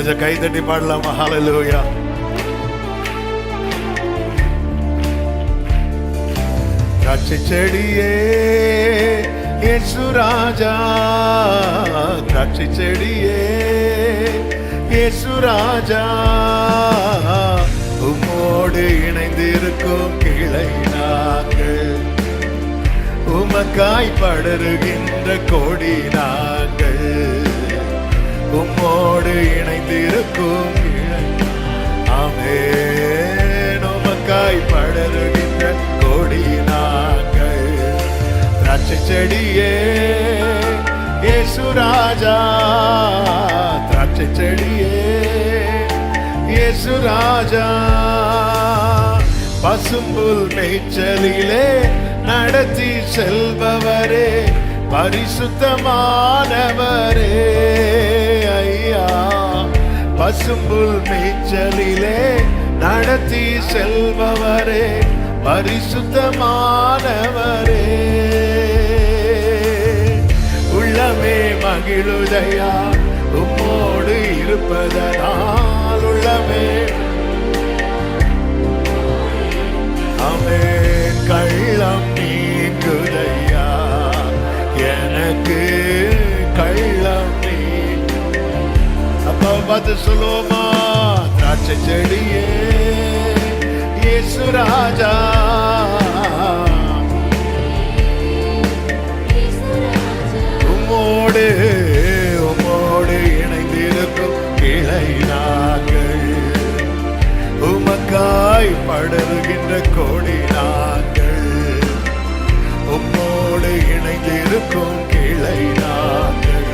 கொஞ்சம் கை தட்டி பாடலாமா? ஹல்லேலூயா. திராட்சை செடியே இயேசு ராஜா, திராட்சை செடியே இயேசு ராஜா, உம்மோடு இணைந்திருக்கும் கிளை நாங்கள், உமக்காய் படருகின்ற கொடி நாங்கள், உம்மோடு இணைந்திருக்கும் கிளை. ஆமென். உமக்காய் படருகின்ற கொடி நாங்கள். திராட்சை செடியே இயேசு ராஜா, திராட்சை செடியே இயேசு ராஜா, பசும்புல் மேய்ச்சலிலே நடத்தி செல்பவரே, பரிசுத்தமானவரே ஐயா, பசும்புல் மேய்ச்சலிலே நடத்தி செல்பவரே, பரிசுத்தமானவரே, உள்ளமே மகிழுதையா உம்மோடு இருப்பதனால், உள்ளமே ஆமென். கள்ளம் நீங்குதையா எனக்கு, கள்ளம் நீ. அப்பா பார்த்து சொல்லுவோமா? திராட்சை செடியே இயேசு ராஜா, உம்மோடு உம்மோடு இணைந்திருக்கும் கிளை நாங்கள், உமக்காய் படருகின்ற கொடி நாங்கள், உம்மோடு இணைந்திருக்கும் கிளை நாங்கள்,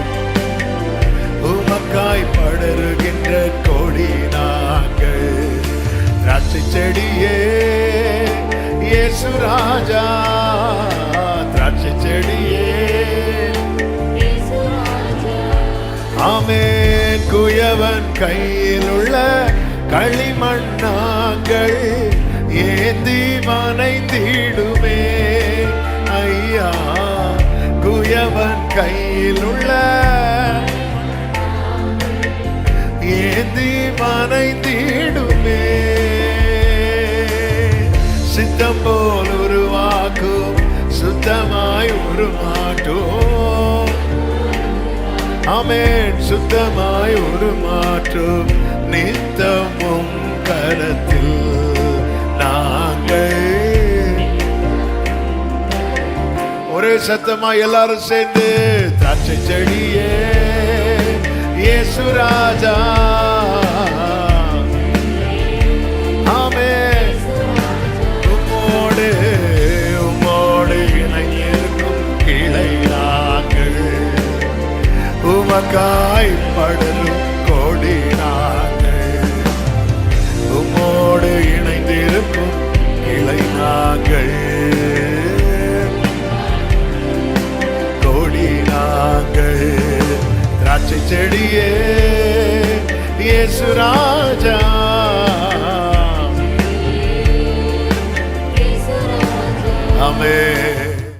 உமக்காய் படருகின்ற கொடி நாங்கள். திராட்சை செடியே இயேசு ராஜா, திராட்சை செடியே ஆமென். குயவன் கையில் உள்ள களிமண்ணாங்கள் ஏந்தி மனைந்திடுமே ஐயா, குயவன் கையில் உள்ள ஏந்தி மனைந்திடுமே, சித்தம் போல் உருவாக்கும் சுத்தமாய் உருமாற்றும். ஆமென். சுத்தமாய் உருமாற்றும் நித்தமும் கரத்தில் நாங்கள். ஒரே சத்தமாய் எல்லாரும் சேர்ந்து திராட்சை செடியே இயேசு ராஜா, ஆமென். உம்மோடு உம்மோடு இணைந்திருக்கும் கிளை நாங்கள், உமக்காய் படரும் கொடி நாங்கள், உம்மோடு இணைந்திருக்கும் கிளை நாங்கள், கொடி நாங்கள். திராட்சை செடியே இயேசு ராஜா,